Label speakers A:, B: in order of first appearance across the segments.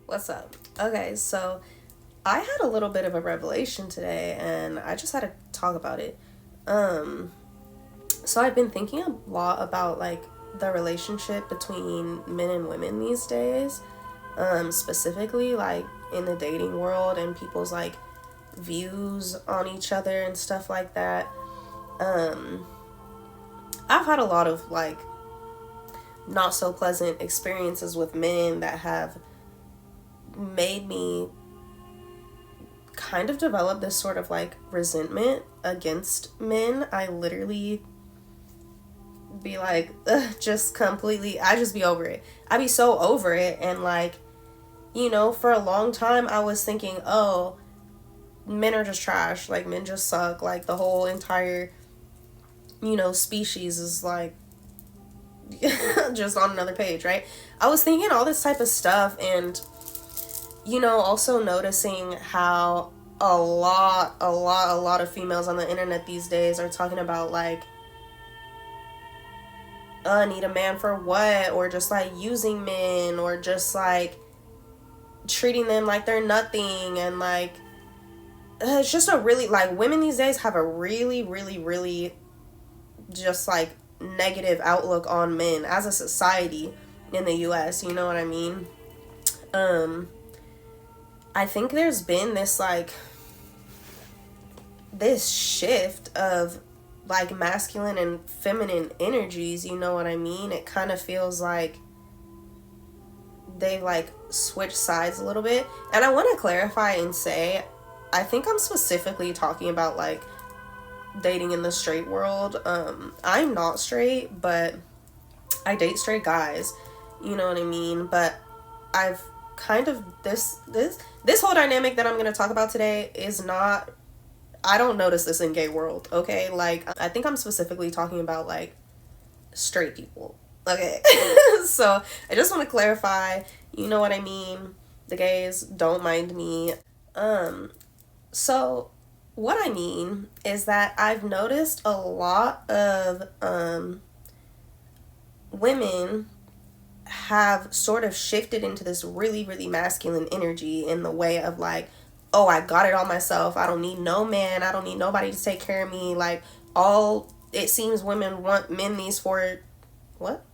A: What's up? Okay, so I had a little bit of a revelation today and I just had to talk about it. Um, so I've been thinking a lot about like the relationship between men and women these days, specifically like in the dating world and people's like views on each other and stuff like that. Um, I've had a lot of like not so pleasant experiences with men that have made me kind of develop this sort of like resentment against men. I literally be like, just completely, I just be over it. I be so over it. And like, for a long time, I was thinking, oh, men are just trash. Like, men just suck. Like, the whole entire, species is like, just on another page, right? I was thinking all this type of stuff and also noticing how a lot of females on the internet these days are talking about like, need a man for what, or just like using men, or just like treating them like they're nothing, and like, it's just a really, like, women these days have a really, really, really just like negative outlook on men as a society in the US, you know what I mean? I think there's been this like this shift of like masculine and feminine energies, you know what I mean? It kind of feels like they like switch sides a little bit. And I want to clarify and say, I think I'm specifically talking about like dating in the straight world. I'm not straight, but I date straight guys, you know what I mean? But I've kind of this whole dynamic that I'm going to talk about today is not, I don't notice this in gay world, okay? Like, I think I'm specifically talking about like straight people, okay? So I just want to clarify, you know what I mean? The gays, don't mind me. So what I mean is that I've noticed a lot of women have sort of shifted into this really, really masculine energy in the way of like, oh, I got it all myself. I don't need no man. I don't need nobody to take care of me. Like, all it seems women want men these for, what?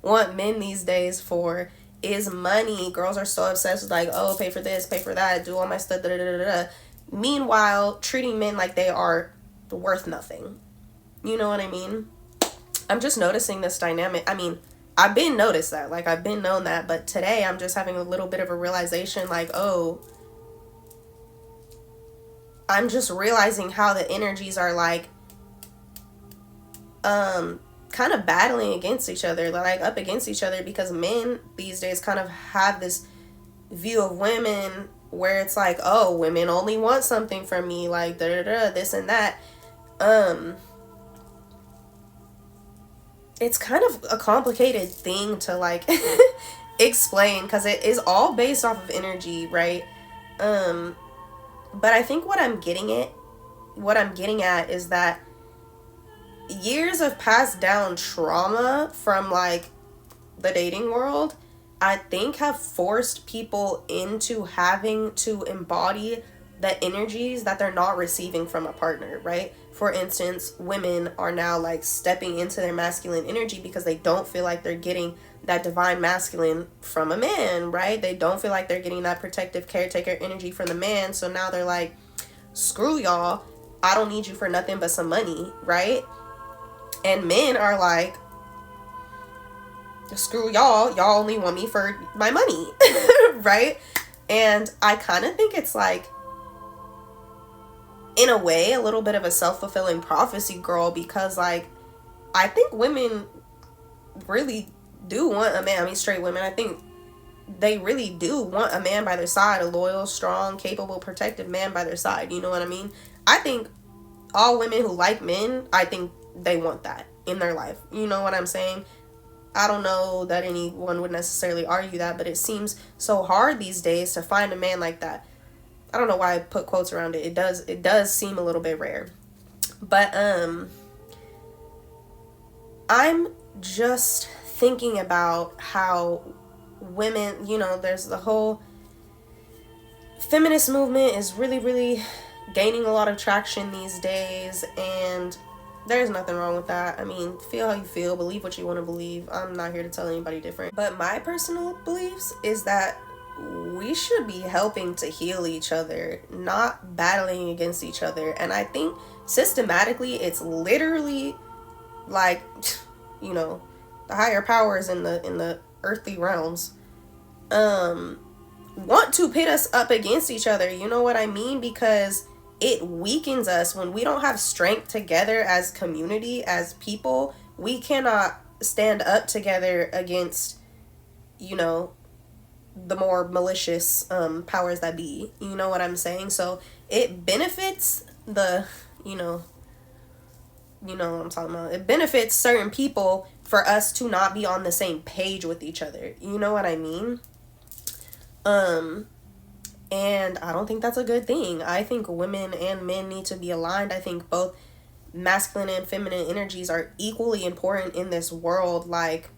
A: Want men these days for is money. Girls are so obsessed with like, oh, pay for this, pay for that, do all my stuff, da da da da da. Meanwhile, treating men like they are worth nothing. You know what I mean? I'm just noticing this dynamic. I mean, I've been noticed that. Like, I've been known that. But today, I'm just having a little bit of a realization like, oh, I'm just realizing how the energies are like, kind of battling against each other. They're like up against each other because men these days kind of have this view of women where it's like, oh, women only want something from me, like da da da, this and that. It's kind of a complicated thing to like explain because it is all based off of energy, right? But I think what I'm getting at is that years of passed down trauma from like the dating world, I think, have forced people into having to embody the energies that they're not receiving from a partner, right? For instance, women are now like stepping into their masculine energy because they don't feel like they're getting that divine masculine from a man, right? They don't feel like they're getting that protective caretaker energy from the man. So now they're like, screw y'all. I don't need you for nothing but some money, right? And men are like, screw y'all. Y'all only want me for my money, right? And I kind of think it's like, in a way, a little bit of a self-fulfilling prophecy, girl, because like, I think women really do want a man. I mean, straight women, I think they really do want a man by their side, a loyal, strong, capable, protective man by their side. You know what I mean? I think all women who like men, I think they want that in their life. You know what I'm saying? I don't know that anyone would necessarily argue that, but it seems so hard these days to find a man like that. I don't know why I put quotes around it. It does seem a little bit rare. But I'm just thinking about how women, there's the whole feminist movement is really, really gaining a lot of traction these days, and there's nothing wrong with that. I mean, feel how you feel, believe what you want to believe. I'm not here to tell anybody different. But my personal beliefs is that we should be helping to heal each other, not battling against each other. And I think systematically it's literally like, you know, the higher powers in the earthly realms want to pit us up against each other. You know what I mean? Because it weakens us when we don't have strength together as community, as people. We cannot stand up together against, you know, the more malicious powers that be. You know what I'm saying? So it benefits the, you know what I'm talking about. It benefits certain people for us to not be on the same page with each other. You know what I mean? And I don't think that's a good thing. I think women and men need to be aligned. I think both masculine and feminine energies are equally important in this world. Like,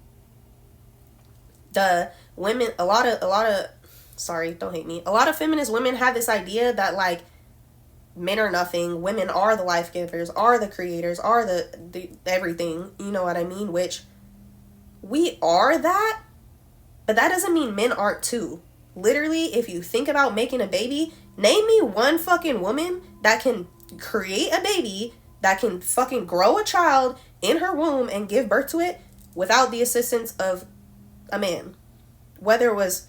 A: the women, a lot of sorry, don't hate me, a lot of feminist women have this idea that, like, men are nothing, women are the life givers, are the creators, are the everything. You know what I mean? Which we are that, but that doesn't mean men aren't too. Literally, if you think about making a baby, name me one fucking woman that can create a baby, that can fucking grow a child in her womb and give birth to it without the assistance of a man. Whether it was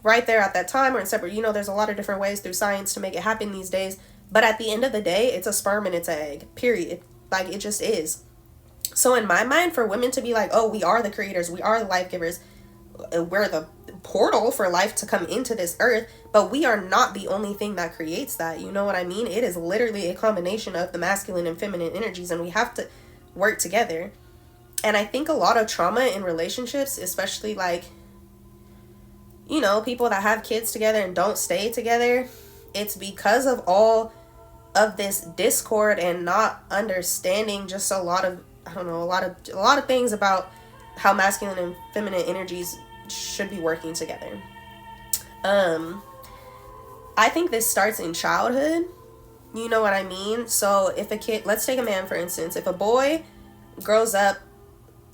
A: right there at that time or in separate, there's a lot of different ways through science to make it happen these days. But at the end of the day, it's a sperm and it's an egg, period. Like, it just is. So in my mind, for women to be like, oh, we are the creators, we are the life givers, we're the portal for life to come into this earth, but we are not the only thing that creates that. You know what I mean? It is literally a combination of the masculine and feminine energies, and we have to work together. And I think a lot of trauma in relationships, especially like, people that have kids together and don't stay together, it's because of all of this discord and not understanding just a lot of things about how masculine and feminine energies should be working together. I think this starts in childhood. You know what I mean? So if a kid, let's take a man for instance, if a boy grows up,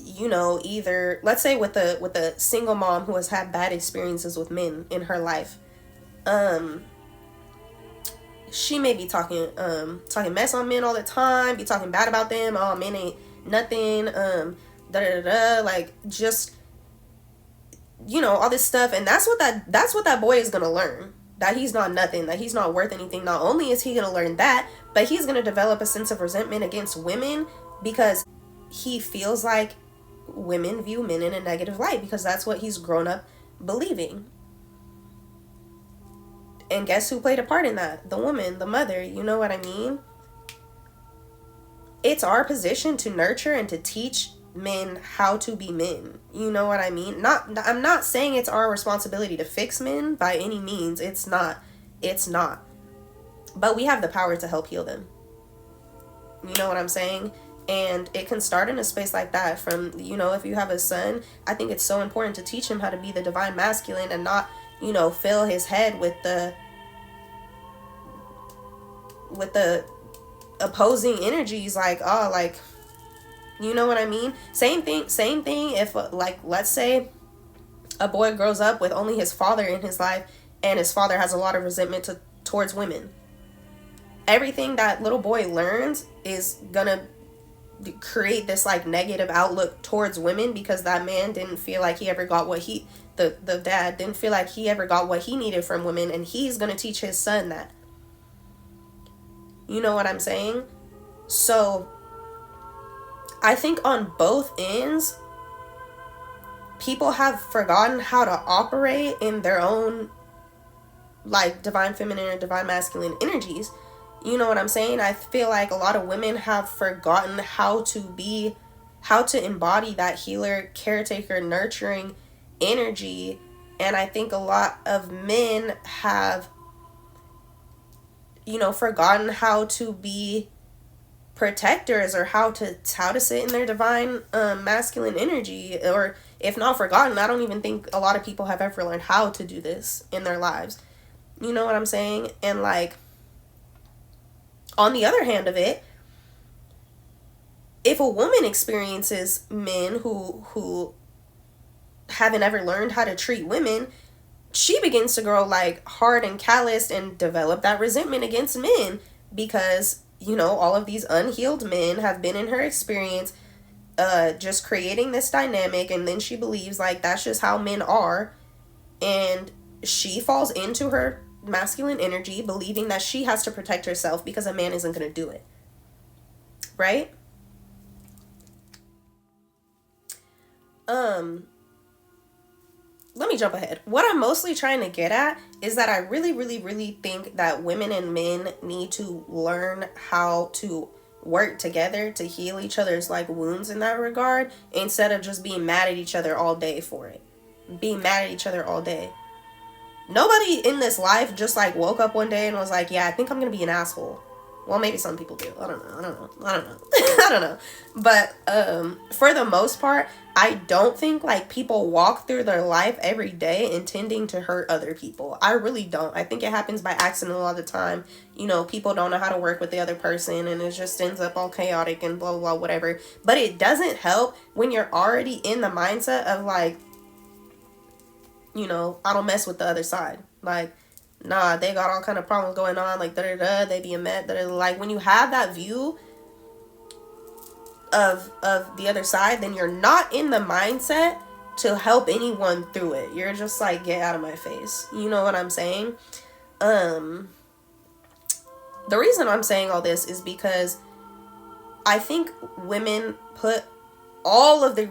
A: either, let's say with a single mom who has had bad experiences with men in her life, she may be talking mess on men all the time, be talking bad about them, oh, men ain't nothing, like, just, all this stuff. And that's what that boy is gonna learn, that he's not nothing, that he's not worth anything. Not only is he gonna learn that, but he's gonna develop a sense of resentment against women because he feels like women view men in a negative light, because that's what he's grown up believing. And guess who played a part in that? The woman, the mother. You know what I mean? It's our position to nurture and to teach men how to be men. You know what I mean? I'm not saying it's our responsibility to fix men by any means. It's not. But we have the power to help heal them. You know what I'm saying? And it can start in a space like that. From, if you have a son, I think it's so important to teach him how to be the divine masculine and not, fill his head with the opposing energies, like, oh, like, you know what I mean? Same thing if, like, let's say a boy grows up with only his father in his life, and his father has a lot of resentment towards women. Everything that little boy learns is gonna create this, like, negative outlook towards women, because that man didn't feel like he ever got what the dad didn't feel like he ever got what he needed from women, and he's gonna teach his son that. You know what I'm saying? So I think on both ends, people have forgotten how to operate in their own, like, divine feminine and divine masculine energies. You know what I'm saying? I feel like a lot of women have forgotten how to embody that healer, caretaker, nurturing energy. And I think a lot of men have, forgotten how to be protectors, or how to sit in their divine masculine energy. Or if not forgotten, I don't even think a lot of people have ever learned how to do this in their lives. You know what I'm saying? And like, on the other hand of it, if a woman experiences men who haven't ever learned how to treat women, she begins to grow like hard and calloused and develop that resentment against men because, you know, all of these unhealed men have been in her experience, just creating this dynamic, and then she believes like that's just how men are, and she falls into her masculine energy believing that she has to protect herself because a man isn't going to do it. Right? Let me jump ahead. What I'm mostly trying to get at is that I really, really, really think that women and men need to learn how to work together to heal each other's like wounds in that regard, instead of just being mad at each other all day for it. Being mad at each other all day. Nobody in this life just like woke up one day and was like, yeah, I think I'm gonna be an asshole. Well, maybe some people do. I don't know. I don't know. But for the most part, I don't think like people walk through their life every day intending to hurt other people. I really don't. I think it happens by accident a lot of the time. You know, people don't know how to work with the other person and it just ends up all chaotic and blah, blah, blah, whatever. But it doesn't help when you're already in the mindset of like, you know, I don't mess with the other side. Like, nah, they got all kind of problems going on, like da-da-da, they be a met, da-da-da. Like, when you have that view of the other side, then you're not in the mindset to help anyone through it. You're just like, get out of my face. You know what I'm saying? The reason I'm saying all this is because I think women put all of the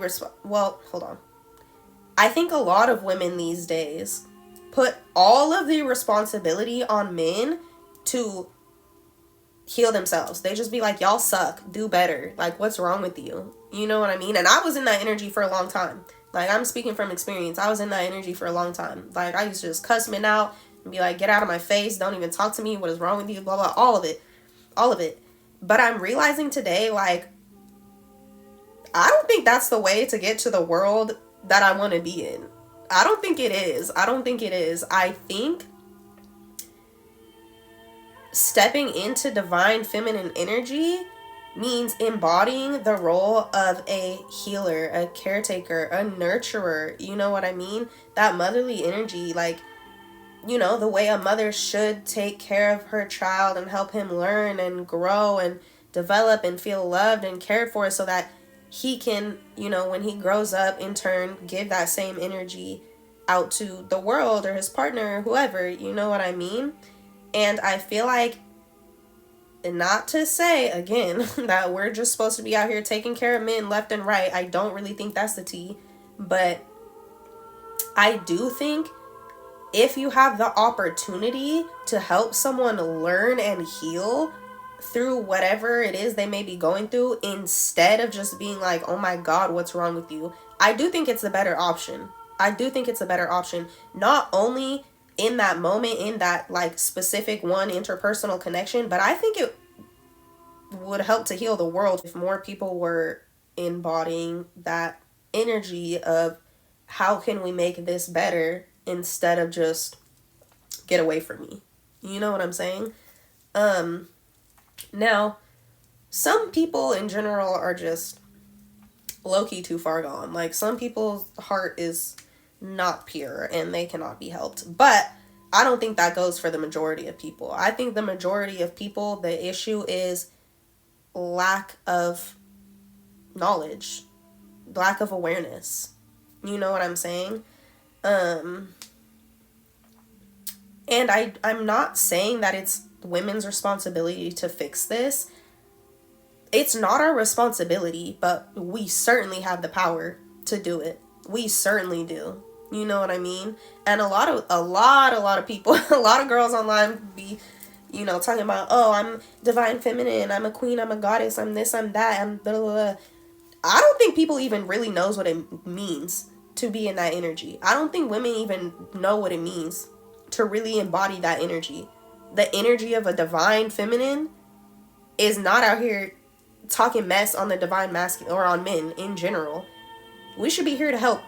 A: I think a lot of women these days put all of the responsibility on men to heal themselves. They just be like, y'all suck, do better. Like, what's wrong with you? You know what I mean? And I was in that energy for a long time. Like, I'm speaking from experience. I was in that energy for a long time. Like, I used to just cuss men out and be like, get out of my face, don't even talk to me, what is wrong with you, blah, blah, all of it. But I'm realizing today, like, I don't think that's the way to get to the world that I want to be in. I don't think it is. I think stepping into divine feminine energy means embodying the role of a healer, a caretaker, a nurturer. You know what I mean? That motherly energy, like, you know, the way a mother should take care of her child and help him learn and grow and develop and feel loved and cared for, so that he can, you know, when he grows up, in turn, give that same energy out to the world or his partner or whoever. You know what I mean? And I feel like, not to say, again, that we're just supposed to be out here taking care of men left and right. I don't really think that's the tea. But I do think if you have the opportunity to help someone learn and heal through whatever it is they may be going through, instead of just being like, oh my God, what's wrong with you? I do think it's a better option. Not only in that moment, in that like specific one interpersonal connection, but I think it would help to heal the world if more people were embodying that energy of how can we make this better, instead of just get away from me. You know what I'm saying? Now, some people in general are just low-key too far gone. Like, some people's heart is not pure and they cannot be helped. But I don't think that goes for the majority of people. I think the majority of people, the issue is lack of knowledge, lack of awareness. You know what I'm saying? And I'm not saying that it's women's responsibility to fix this. It's not our responsibility, but we certainly have the power to do it. We certainly do. You know what I mean? And a lot of people, a lot of girls online be, you know, talking about, oh, I'm divine feminine, I'm a queen, I'm a goddess, I'm this, I'm that, I'm blah, blah, blah. I don't think people even really knows what it means to be in that energy. I don't think women even know what it means to really embody that energy. The energy of a divine feminine is not out here talking mess on the divine masculine or on men in general. We should be here to help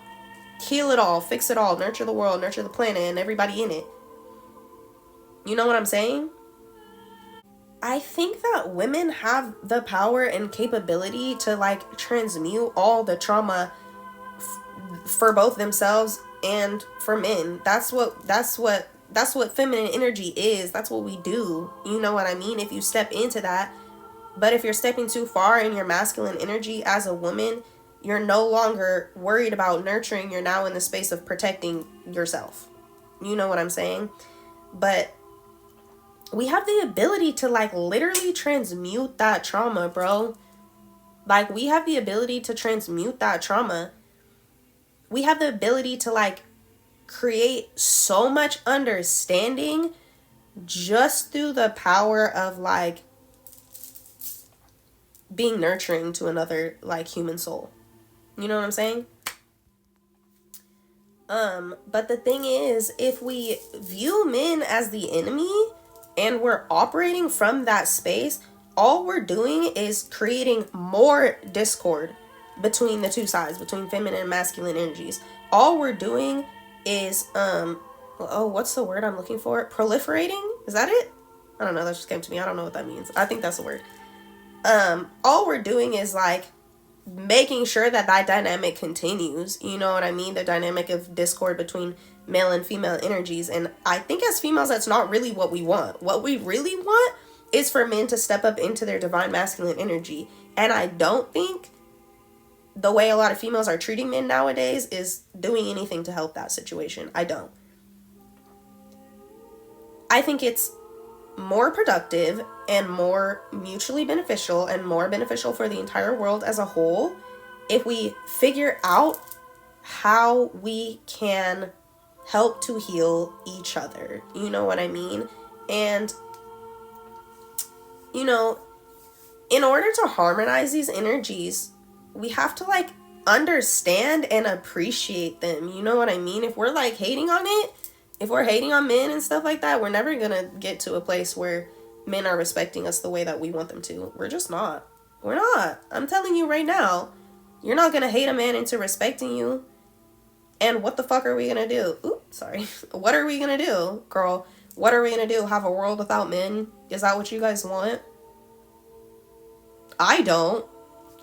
A: heal it all, fix it all, nurture the world, nurture the planet, and everybody in it. You know what I'm saying? I think that women have the power and capability to like transmute all the trauma for both themselves and for men. That's what feminine energy is. That's what we do. You know what I mean? If you step into that. But if you're stepping too far in your masculine energy as a woman, you're no longer worried about nurturing. You're now in the space of protecting yourself. You know what I'm saying? But we have the ability to like literally transmute that trauma, bro. Like we have the ability to transmute that trauma. We have the ability to like create so much understanding just through the power of like being nurturing to another like human soul. You know what I'm saying? But the thing is, if we view men as the enemy and we're operating from that space, all we're doing is creating more discord between the two sides, between feminine and masculine energies. All we're doing is what's the word I'm looking for? Proliferating? Is that it? I don't know, that just came to me. I don't know what that means. I think that's the word. All we're doing is like making sure that that dynamic continues. You know what I mean? The dynamic of discord between male and female energies. And I think as females, that's not really what we want. What we really want is for men to step up into their divine masculine energy. And I don't think the way a lot of females are treating men nowadays is doing anything to help that situation. I don't. I think it's more productive and more mutually beneficial and more beneficial for the entire world as a whole if we figure out how we can help to heal each other. You know what I mean? And, you know, in order to harmonize these energies, we have to like understand and appreciate them. You know what I mean? If we're like hating on it, if we're hating on men and stuff like that, we're never gonna get to a place where men are respecting us the way that we want them to. We're just not. We're not. I'm telling you right now, you're not gonna hate a man into respecting you. And what the fuck are we gonna do? Oops, sorry. What are we gonna do, girl? What are we gonna do? Have a world without men? Is that what you guys want? I don't.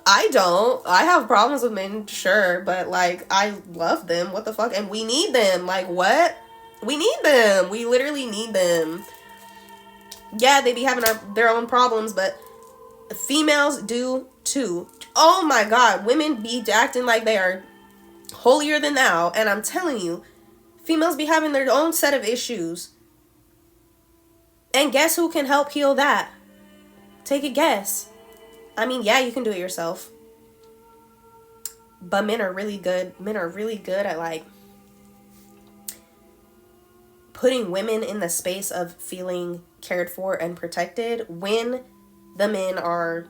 A: I have problems with men, sure, but like I love them. What the fuck? And we need them. Like what? We need them. We literally need them. Yeah, they be having their own problems, but females do too. Oh my god, women be acting like they are holier than thou, and I'm telling you, females be having their own set of issues. And guess who can help heal that? Take a guess. I mean, yeah, you can do it yourself. But men are really good. Men are really good at like putting women in the space of feeling cared for and protected when the men are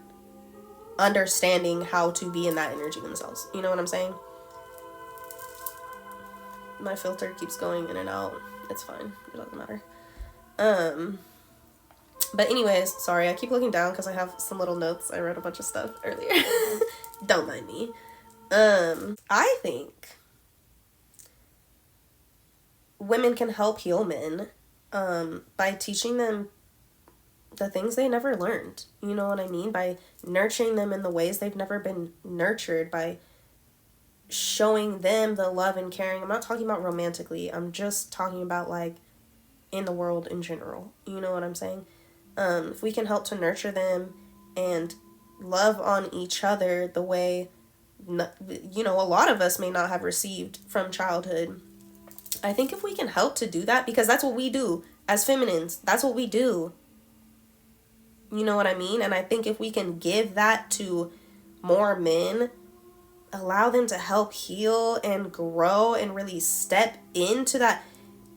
A: understanding how to be in that energy themselves. You know what I'm saying? My filter keeps going in and out. It's fine. It doesn't matter. But anyways, sorry, I keep looking down because I have some little notes. I wrote a bunch of stuff earlier. Don't mind me. I think women can help heal men by teaching them the things they never learned. You know what I mean? By nurturing them in the ways they've never been nurtured, by showing them the love and caring. I'm not talking about romantically. I'm just talking about like in the world in general. You know what I'm saying? If we can help to nurture them and love on each other the way, you know, a lot of us may not have received from childhood. I think if we can help to do that, because that's what we do as feminines. That's what we do. You know what I mean? And I think if we can give that to more men, allow them to help heal and grow and really step into that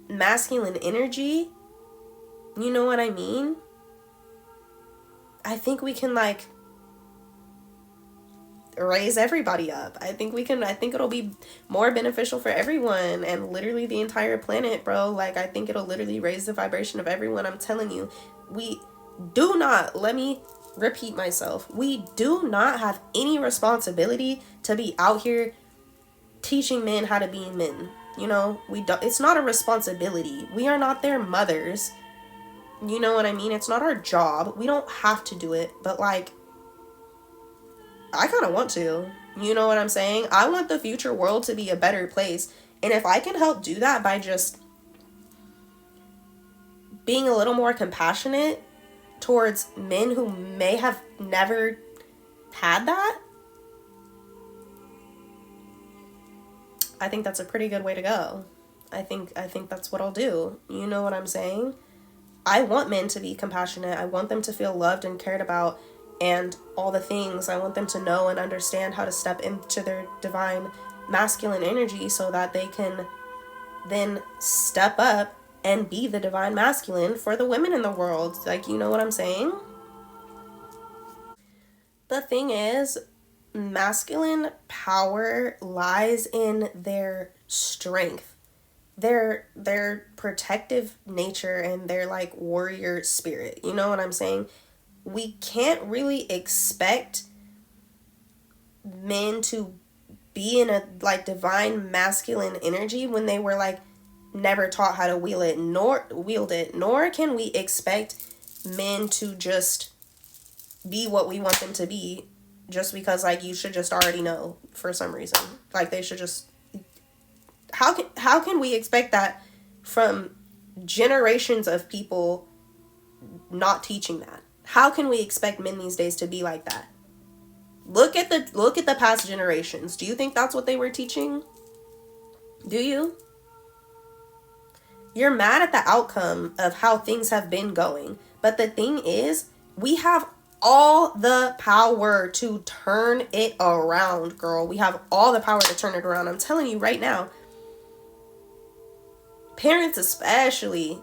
A: masculine energy, you know what I mean? I think we can like raise everybody up. I think it'll be more beneficial for everyone and literally the entire planet, bro. Like I think it'll literally raise the vibration of everyone. I'm telling you, let me repeat myself. We do not have any responsibility to be out here teaching men how to be men. You know, it's not a responsibility. We are not their mothers. You know what I mean? It's not our job. We don't have to do it, but like, I kind of want to. You know what I'm saying? I want the future world to be a better place. And if I can help do that by just being a little more compassionate towards men who may have never had that, I think that's a pretty good way to go. I think that's what I'll do. You know what I'm saying? I want men to be compassionate. I want them to feel loved and cared about and all the things. I want them to know and understand how to step into their divine masculine energy so that they can then step up and be the divine masculine for the women in the world. Like, you know what I'm saying? The thing is, masculine power lies in their strength, their protective nature, and their like warrior spirit. You know what I'm saying? We can't really expect men to be in a like divine masculine energy when they were like never taught how to wield it, nor can we expect men to just be what we want them to be just because like you should just already know for some reason. Like they should just, how can we expect that from generations of people not teaching that? How can we expect men these days to be like that? Look at the past generations. Do you think that's what they were teaching? Do you? You're mad at the outcome of how things have been going. But the thing is, we have all the power to turn it around, girl. We have all the power to turn it around. I'm telling you right now. Parents especially,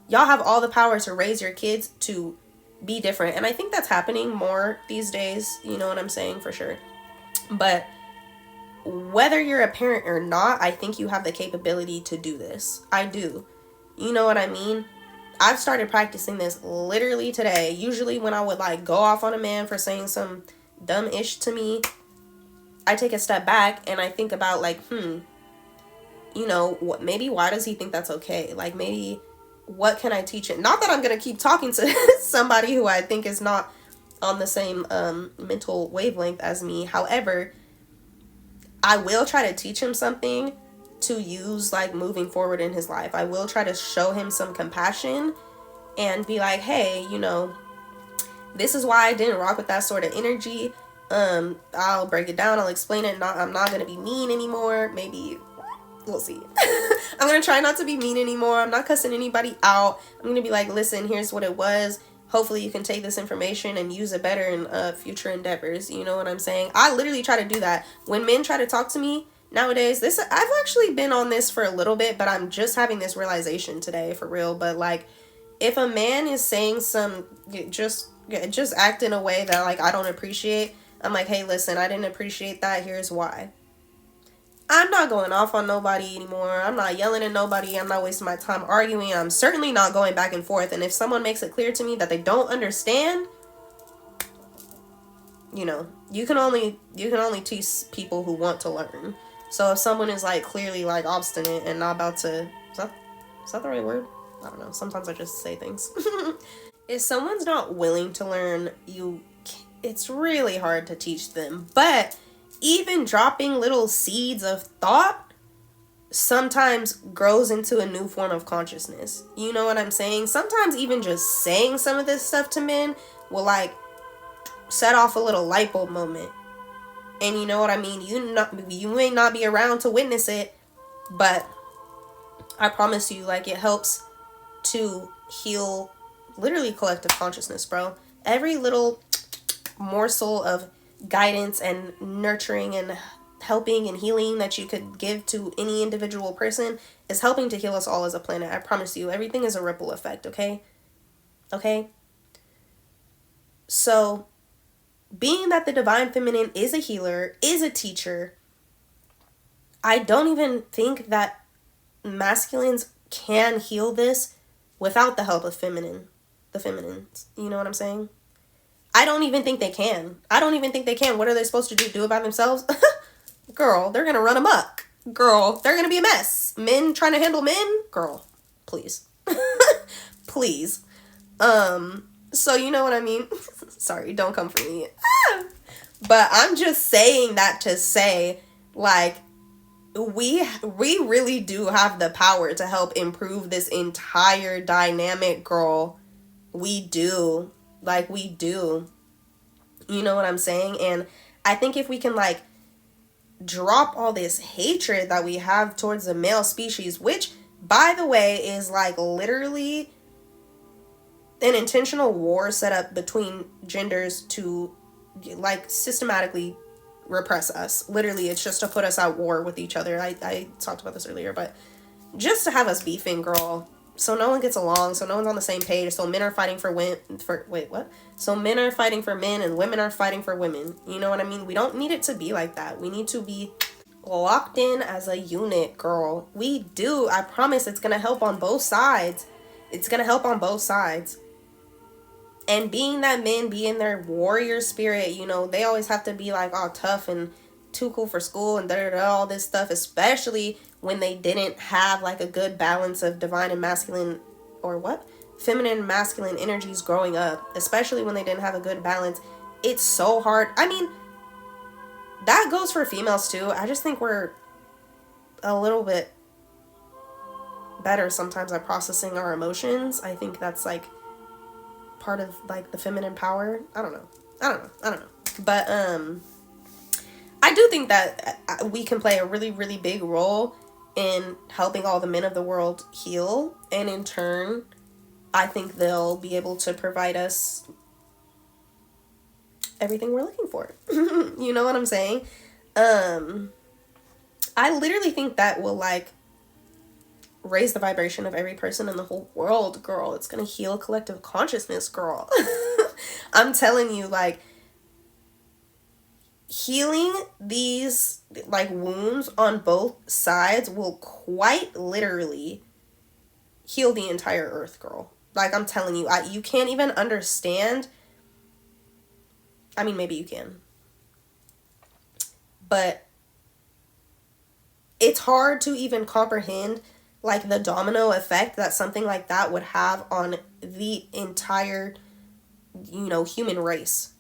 A: y'all have all the power to raise your kids to be different. And I think that's happening more these days. You know what I'm saying? For sure. But whether you're a parent or not, I think you have the capability to do this. I do. You know what I mean? I've started practicing this literally today. Usually when I would like go off on a man for saying some dumb ish to me, I take a step back and I think about like, you know, what, maybe why does he think that's okay? Like maybe what can I teach him? Not that I'm going to keep talking to somebody who I think is not on the same mental wavelength as me. However, I will try to teach him something to use like moving forward in his life. I will try to show him some compassion and be like, hey, you know, this is why I didn't rock with that sort of energy. I'll break it down. I'll explain it. I'm not going to be mean anymore. Maybe we'll see. I'm going to try not to be mean anymore. I'm not cussing anybody out. I'm going to be like, listen, here's what it was. Hopefully you can take this information and use it better in future endeavors. You know what I'm saying? I literally try to do that. When men try to talk to me nowadays, I've actually been on this for a little bit, but I'm just having this realization today for real. But like, if a man is saying just act in a way that like I don't appreciate, I'm like, hey, listen, I didn't appreciate that. Here's why. I'm not going off on nobody anymore. I'm not yelling at nobody. I'm not wasting my time arguing. I'm certainly not going back and forth. And if someone makes it clear to me that they don't understand, you know, you can only teach people who want to learn. So if someone is like clearly like obstinate and not about to, is that the right word? I don't know. Sometimes I just say things. If someone's not willing to learn, it's really hard to teach them. But even dropping little seeds of thought sometimes grows into a new form of consciousness. You know what I'm saying? Sometimes even just saying some of this stuff to men will like set off a little light bulb moment. And you know what I mean? You may not be around to witness it, but I promise you, like, it helps to heal literally collective consciousness, bro. Every little morsel of guidance and nurturing and helping and healing that you could give to any individual person is helping to heal us all as a planet. I promise you, everything is a ripple effect, okay? Okay? So, being that the divine feminine is a healer, is a teacher, I don't even think that masculines can heal this without the help of the feminines. You know what I'm saying? I don't even think they can. What are they supposed to do? Do it by themselves? Girl, they're going to run amok. Girl, they're going to be a mess. Men trying to handle men? Girl, please. Please. So you know what I mean? Sorry, don't come for me. But I'm just saying that to say, like, we really do have the power to help improve this entire dynamic, girl. We do. Like, we do. You know what I'm saying? And I think if we can, like, drop all this hatred that we have towards the male species, which, by the way, is, like, literally an intentional war set up between genders to, like, systematically repress us. Literally, it's just to put us at war with each other. I talked about this earlier, but just to have us beefing, girl. So no one gets along, so no one's on the same page, so men are fighting for So men are fighting for men and women are fighting for women. You know what I mean? We don't need it to be like that. We need to be locked in as a unit, girl. We do. I promise it's going to help on both sides. It's going to help on both sides. And being that men be in their warrior spirit, you know, they always have to be like all tough and too cool for school and all this stuff, especially when they didn't have like a good balance of divine and masculine, or feminine and masculine energies growing up, especially when they didn't have a good balance. It's so hard. I mean, that goes for females too. I just think we're a little bit better sometimes at processing our emotions. I think that's like part of like the feminine power. I don't know. But I do think that we can play a really, really big role in helping all the men of the world heal. And in turn, I think they'll be able to provide us everything we're looking for. You know what I'm saying? I literally think that will like raise the vibration of every person in the whole world, girl. It's gonna heal collective consciousness, girl. I'm telling you, like, healing these like wounds on both sides will quite literally heal the entire earth, girl. Like, I'm telling you, you can't even understand. I mean, maybe you can, but it's hard to even comprehend like the domino effect that something like that would have on the entire, you know, human race.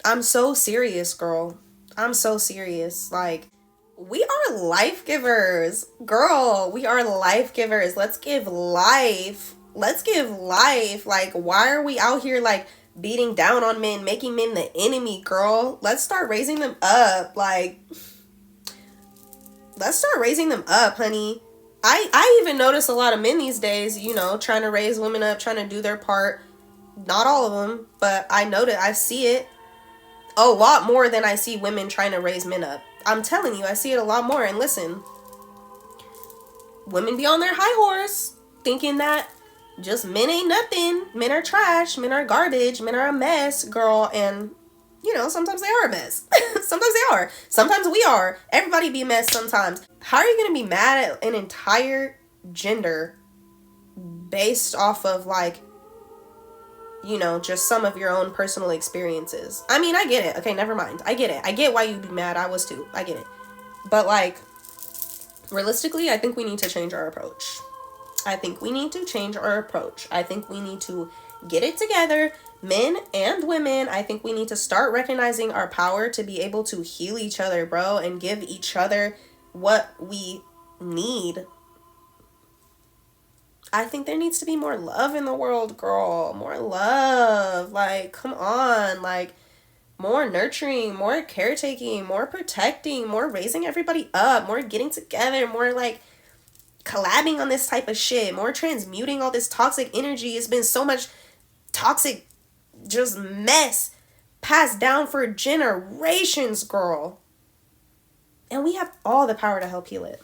A: I'm so serious, girl. I'm so serious. Like, we are life givers, girl. We are life givers. Let's give life. Let's give life. Like, why are we out here like beating down on men, making men the enemy, girl? Let's start raising them up. Like, let's start raising them up, honey. I even notice a lot of men these days, you know, trying to raise women up, trying to do their part. Not all of them, but I see it a lot more than I see women trying to raise men up. I'm telling you, I see it a lot more. And listen, women be on their high horse thinking that just men ain't nothing. Men are trash. Men are garbage. Men are a mess, girl. And, you know, sometimes they are a mess. Sometimes they are. Sometimes we are. Everybody be a mess sometimes. How are you going to be mad at an entire gender based off of, like, you know, just some of your own personal experiences? I mean, I get it. Okay, never mind. I get it. I get why you'd be mad. I was too. I get it. But, like, realistically, I think we need to change our approach. I think we need to change our approach. I think we need to get it together, men and women. I think we need to start recognizing our power to be able to heal each other, bro, and give each other what we need. I think there needs to be more love in the world, girl. More love. Like, come on. Like, more nurturing, more caretaking, more protecting, more raising everybody up, more getting together, more, like, collabing on this type of shit, more transmuting all this toxic energy. It's been so much toxic just mess passed down for generations, girl. And we have all the power to help heal it.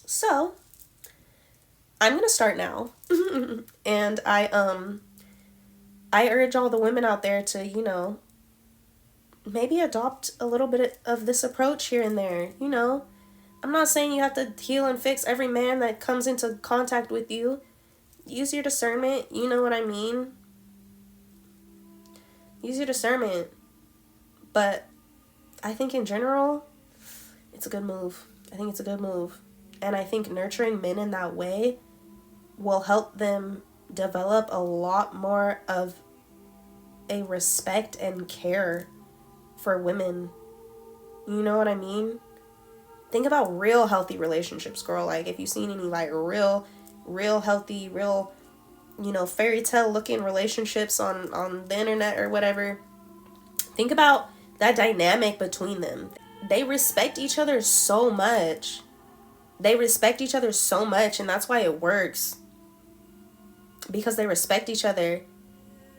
A: So, I'm going to start now. And I urge all the women out there to, you know, maybe adopt a little bit of this approach here and there, you know. I'm not saying you have to heal and fix every man that comes into contact with you. Use your discernment, you know what I mean? Use your discernment. But I think in general, it's a good move. I think it's a good move. And I think nurturing men in that way will help them develop a lot more of a respect and care for women. You know what I mean? Think about real healthy relationships, girl. Like, if you've seen any, like, real healthy, real, fairy tale looking relationships on the internet or whatever, think about that dynamic between them. They respect each other so much. And that's why it works. Because they respect each other.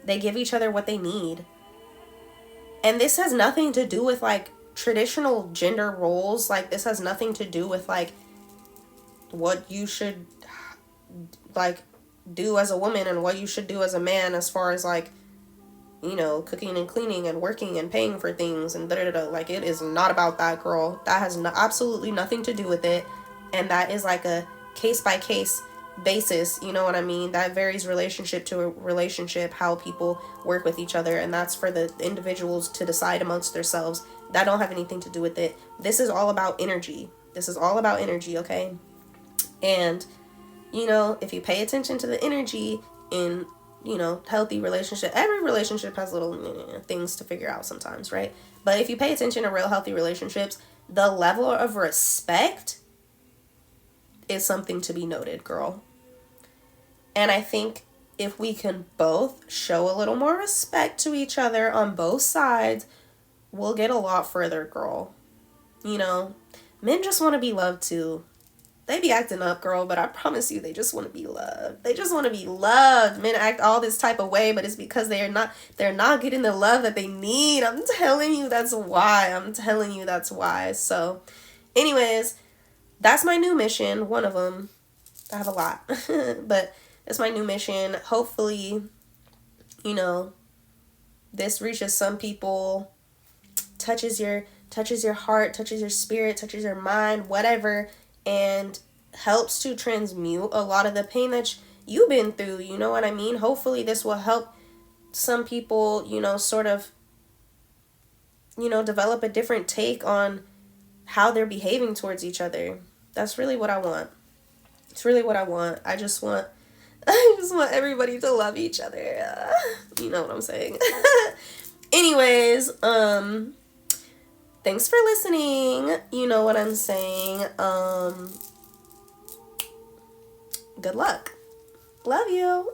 A: They give each other what they need. And this has nothing to do with, like, traditional gender roles. Like, this has nothing to do with, like, what you should, like, do as a woman and what you should do as a man, as far as, like, cooking and cleaning and working and paying for things and da-da-da-da. Like, it is not about that, girl. That has absolutely nothing to do with it. And that is like a case-by-case basis, you know what I mean? That varies relationship to a relationship, how people work with each other, and that's for the individuals to decide amongst themselves. That don't have anything to do with it. This is all about energy. Okay? And, if you pay attention to the energy in, healthy relationship, every relationship has little things to figure out sometimes, right? But if you pay attention to real healthy relationships, the level of respect is something to be noted, girl. And I think if we can both show a little more respect to each other on both sides, we'll get a lot further, girl. Men just want to be loved too. They be acting up, girl, but I promise you, they just want to be loved. Men act all this type of way, but it's because they're not getting the love that they need. I'm telling you, that's why. So, anyways, that's my new mission. One of them. I have a lot, but it's my new mission. Hopefully, this reaches some people, touches your heart, touches your spirit, touches your mind, whatever, and helps to transmute a lot of the pain that you've been through. You know what I mean? Hopefully this will help some people, sort of, develop a different take on how they're behaving towards each other. That's really what I want. It's really what I want. I just want everybody to love each other. You know what I'm saying? Anyways, thanks for listening. You know what I'm saying. Good luck. Love you.